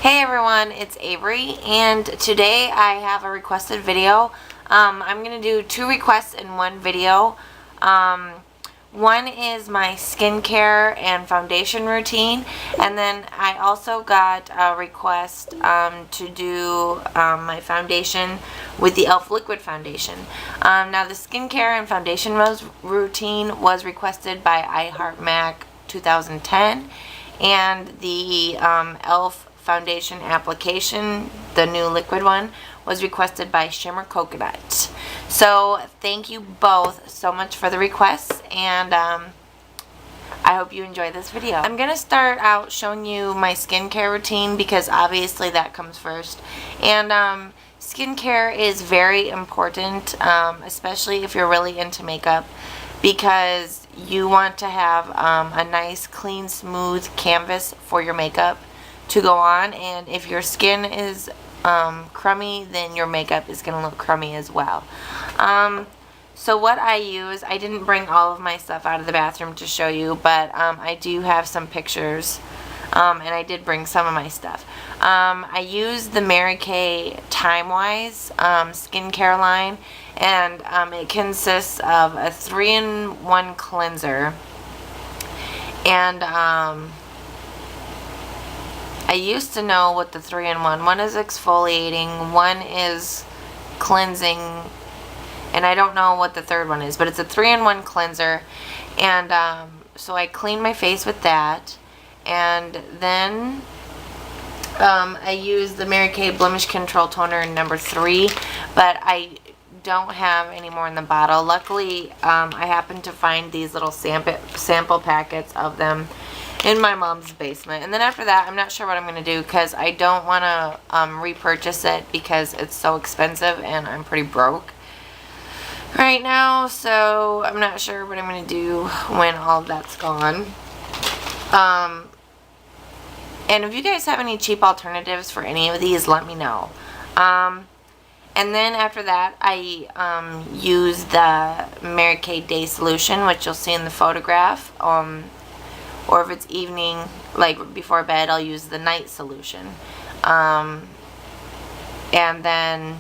Hey everyone, it's Avery, and today I have a requested video. I'm going to do two requests in one video. One is my skincare and foundation routine, and then I also got a request to do my foundation with the E.L.F. liquid foundation. Now the skincare and foundation routine was requested by iHeartMac 2010, and the E.L.F. foundation application, the new liquid one, was requested by shimmercoconut. So thank you both so much for the requests, and I hope you enjoy this video. I'm gonna start out showing you my skincare routine because obviously that comes first, and skincare is very important, especially if you're really into makeup, because you want to have a nice clean smooth canvas for your makeup to go on, and if your skin is crummy, then your makeup is going to look crummy as well. So what I use, I didn't bring all of my stuff out of the bathroom to show you, but I do have some pictures, and I did bring some of my stuff. I use the Mary Kay Time-Wise skincare line, and it consists of a 3-in-1 cleanser, and I used to know what the 3-in-1. One is exfoliating, one is cleansing, and I don't know what the third one is, but it's a 3-in-1 cleanser, and so I clean my face with that, and then I use the Mary Kay Blemish Control Toner in number 3, but I don't have any more in the bottle. Luckily, I happened to find these little sample packets of them in my mom's basement. And then after that, I'm not sure what I'm going to do because I don't want to repurchase it because it's so expensive and I'm pretty broke right now. So I'm not sure what I'm going to do when all of that's gone. And if you guys have any cheap alternatives for any of these, let me know. And then after that, I use the Mary Kay Day Solution, which you'll see in the photograph. Or if it's evening, like before bed, I'll use the night solution. And then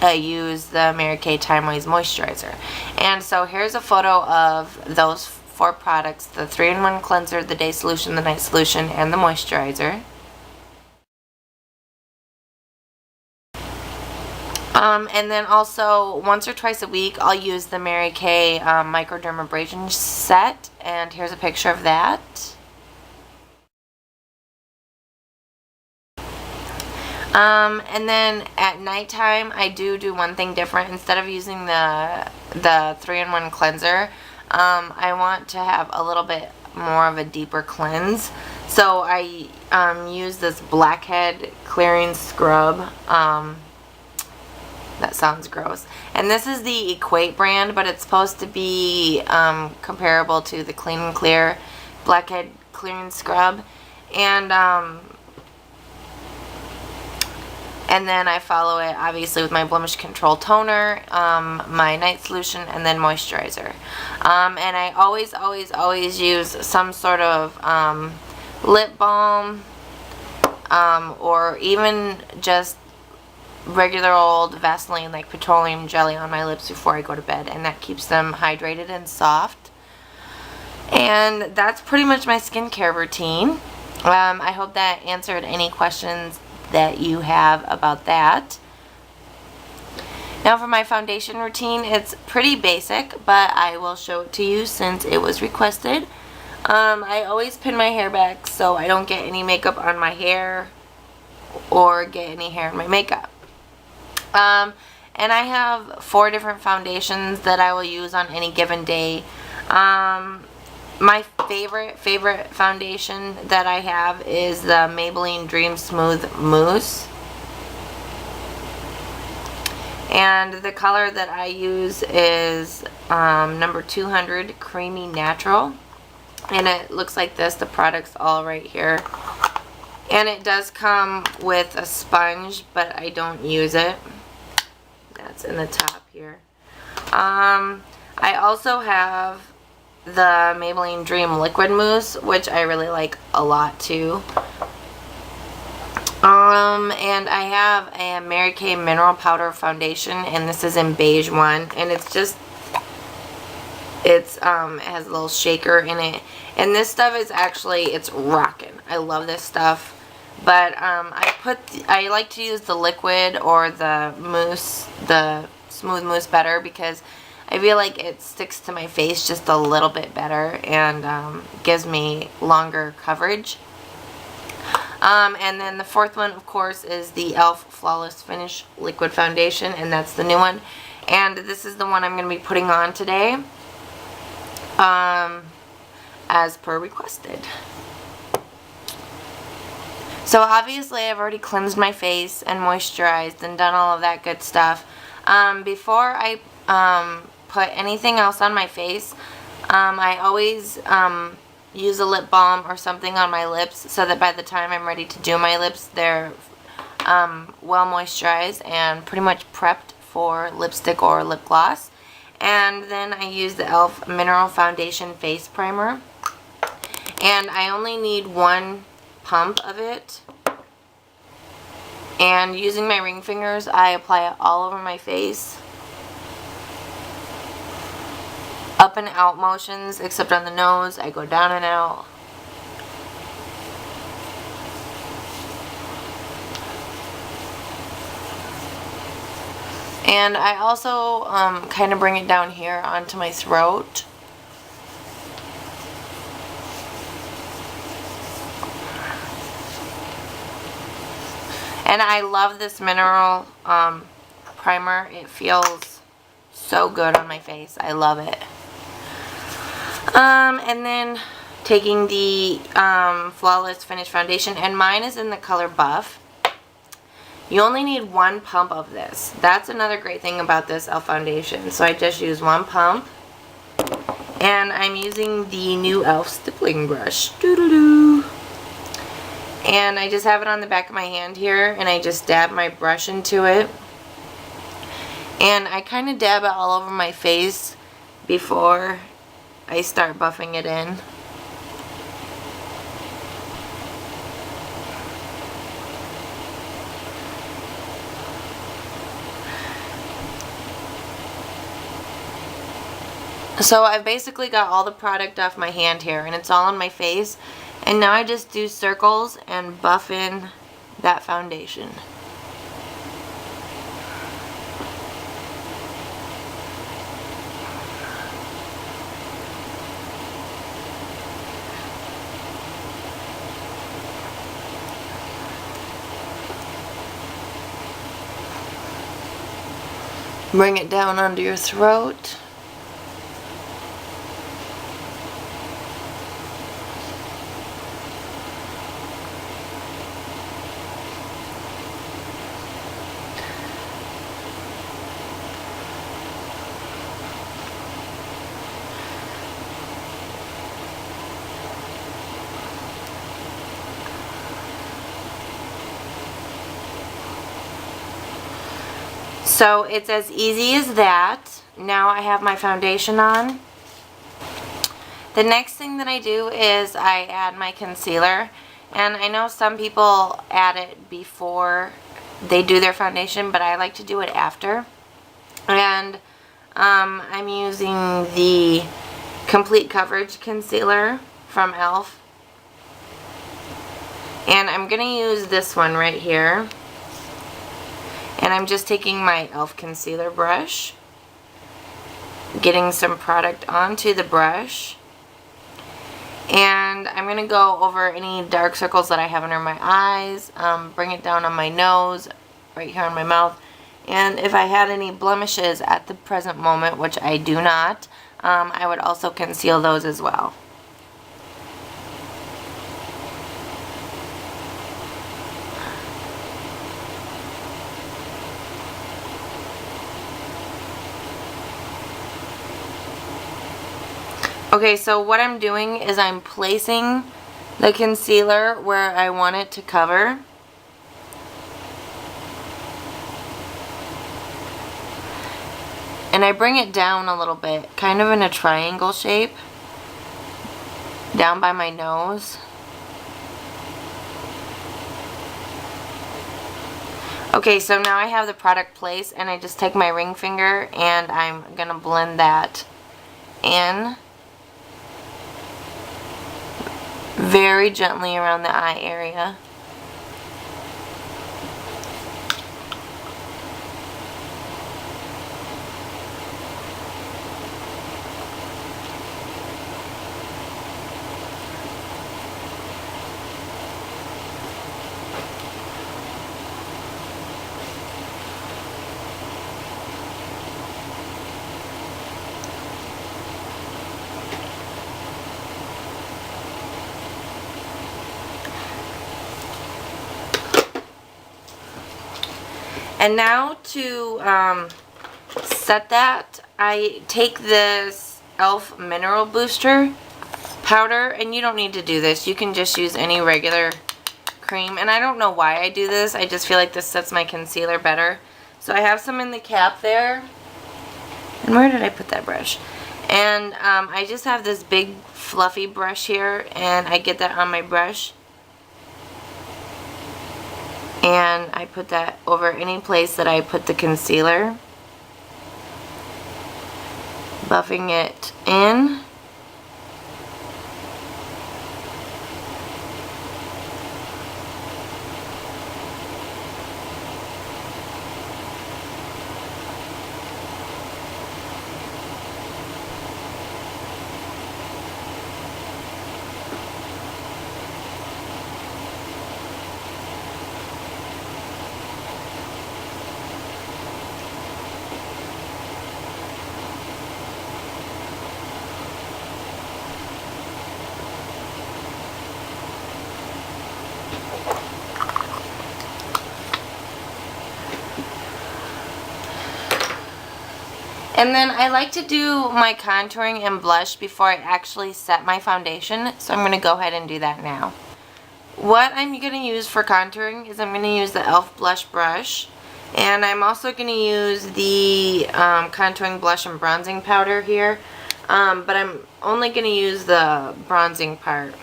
I use the Mary Kay Time-Wise moisturizer. And so here's a photo of those 4 products: the 3-in-1 cleanser, the day solution, the night solution, and the moisturizer. And then also once or twice a week I'll use the Mary Kay microdermabrasion set, and here's a picture of that. And then at nighttime I do one thing different. Instead of using the 3-in-1 cleanser, I want to have a little bit more of a deeper cleanse. So I use this blackhead clearing scrub. That sounds gross. And this is the Equate brand, but it's supposed to be comparable to the Clean and Clear Blackhead Clearing Scrub. And then I follow it obviously with my Blemish Control Toner, my night solution, and then moisturizer. And I always use some sort of lip balm, or even just regular old Vaseline, like petroleum jelly, on my lips before I go to bed, and that keeps them hydrated and soft. And that's pretty much my skincare routine. I hope that answered any questions that you have about that. Now for my foundation routine, it's pretty basic, but I will show it to you since it was requested. I always pin my hair back so I don't get any makeup on my hair or get any hair in my makeup. And I have 4 different foundations that I will use on any given day. My favorite foundation that I have is the Maybelline Dream Smooth Mousse. And the color that I use is number 200 Creamy Natural. And it looks like this. The product's all right here. And it does come with a sponge, but I don't use it. That's in the top here. I also have the Maybelline Dream Liquid Mousse, which I really like a lot too. And I have a Mary Kay Mineral Powder Foundation, and this is in beige one, and it has a little shaker in it, and this stuff is actually, it's rocking. I love this stuff, but I like to use the liquid or the mousse, the smooth mousse better, because I feel like it sticks to my face just a little bit better and gives me longer coverage. And then the fourth one, of course, is the E.L.F. Flawless Finish Liquid Foundation, and that's the new one. And this is the one I'm going to be putting on today, as per requested. So obviously I've already cleansed my face and moisturized and done all of that good stuff. Before I put anything else on my face, I always use a lip balm or something on my lips, so that by the time I'm ready to do my lips, they're well moisturized and pretty much prepped for lipstick or lip gloss. And then I use the E.L.F. Mineral Foundation Face Primer, and I only need one pump of it, and using my ring fingers I apply it all over my face, up and out motions, except on the nose I go down and out. And I also kind of bring it down here onto my throat. And I love this mineral primer. It feels so good on my face. I love it. And then taking the Flawless Finish Foundation, and mine is in the color Buff. You only need one pump of this. That's another great thing about this E.L.F. foundation. So I just use one pump. And I'm using the new E.L.F. stippling brush. Doo-doo-doo. And I just have it on the back of my hand here, and I just dab my brush into it. And I kind of dab it all over my face before I start buffing it in. So I've basically got all the product off my hand here, and it's all on my face. And now I just do circles and buff in that foundation. Bring it down under your throat. So it's as easy as that. Now I have my foundation on. The next thing that I do is I add my concealer. And I know some people add it before they do their foundation, but I like to do it after. And I'm using the Complete Coverage Concealer from E.L.F. And I'm going to use this one right here. And I'm just taking my E.L.F. concealer brush, getting some product onto the brush, and I'm going to go over any dark circles that I have under my eyes, bring it down on my nose, right here on my mouth, and if I had any blemishes at the present moment, which I do not, I would also conceal those as well. Okay, so what I'm doing is I'm placing the concealer where I want it to cover. And I bring it down a little bit, kind of in a triangle shape, down by my nose. Okay, so now I have the product placed, and I just take my ring finger and I'm gonna blend that in very gently around the eye area. And now to set that, I take this E.L.F. mineral booster powder, and you don't need to do this. You can just use any regular cream, and I don't know why I do this. I just feel like this sets my concealer better. So I have some in the cap there. And where did I put that brush? And I just have this big fluffy brush here, and I get that on my brush. And I put that over any place that I put the concealer, buffing it in. And then I like to do my contouring and blush before I actually set my foundation, so I'm going to go ahead and do that now. What I'm going to use for contouring is I'm going to use the E.L.F. blush brush, and I'm also going to use the contouring blush and bronzing powder here, but I'm only going to use the bronzing part.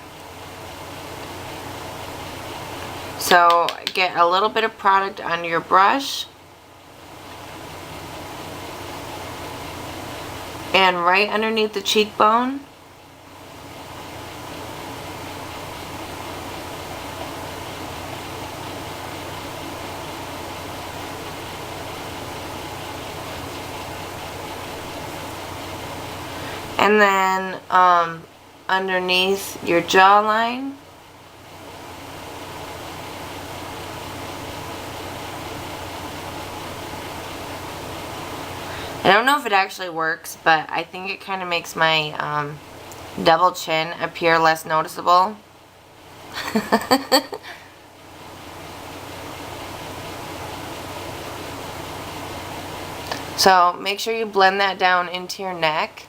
So get a little bit of product on your brush. And right underneath the cheekbone. And then underneath your jawline. I don't know if it actually works, but I think it kind of makes my double chin appear less noticeable. So make sure you blend that down into your neck.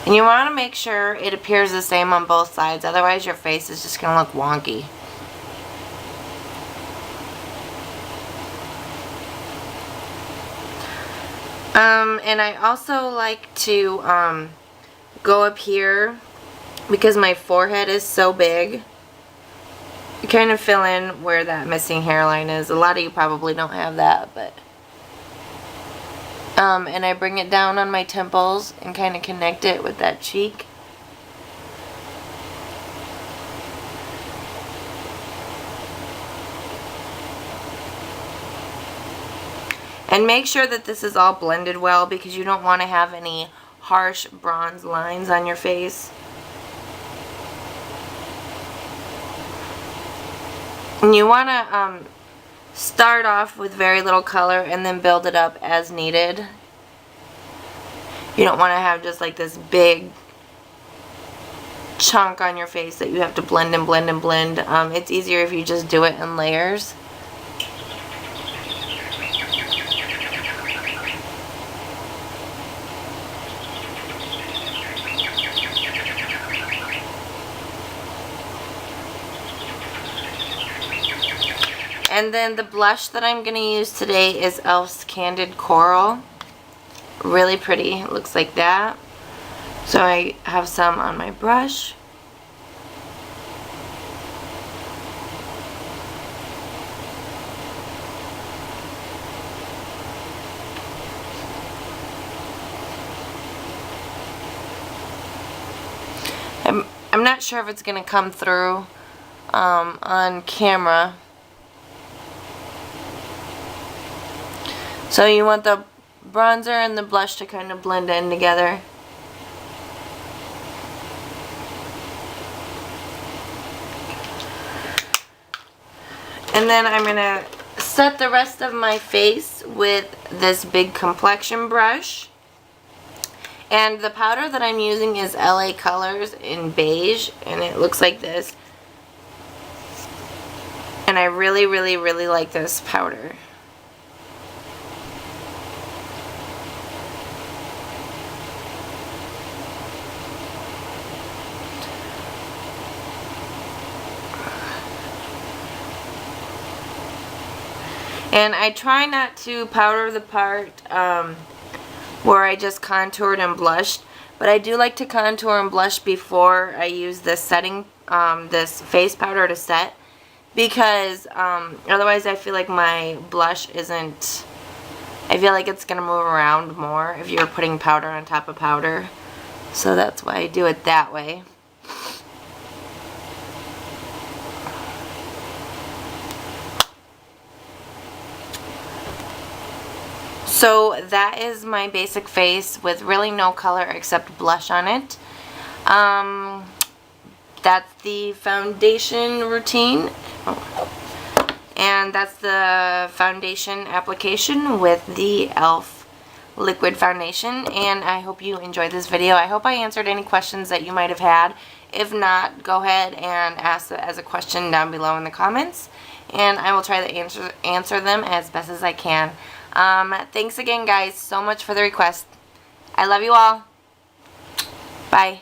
And you want to make sure it appears the same on both sides, otherwise your face is just going to look wonky. And I also like to go up here, because my forehead is so big, kind of fill in where that missing hairline is. A lot of you probably don't have that, but and I bring it down on my temples and kind of connect it with that cheek. And make sure that this is all blended well, because you don't want to have any harsh bronze lines on your face. And you want to start off with very little color and then build it up as needed. You don't want to have just like this big chunk on your face that you have to blend and blend and blend. It's easier if you just do it in layers. And then the blush that I'm going to use today is E.L.F's Candid Coral. Really pretty. It looks like that. So I have some on my brush. I'm not sure if it's going to come through on camera. So you want the bronzer and the blush to kind of blend in together. And then I'm going to set the rest of my face with this big complexion brush. And the powder that I'm using is LA Colors in beige, and it looks like this. And I really, really, really like this powder. And I try not to powder the part where I just contoured and blushed, but I do like to contour and blush before I use this setting, this face powder to set, because otherwise I feel like my blush isn't, I feel like it's going to move around more if you're putting powder on top of powder. So that's why I do it that way. So that is my basic face with really no color except blush on it. That's the foundation routine. And that's the foundation application with the E.L.F. liquid foundation. And I hope you enjoyed this video. I hope I answered any questions that you might have had. If not, go ahead and ask it as a question down below in the comments. And I will try to answer them as best as I can. Thanks again, guys, so much for the request. I love you all. Bye.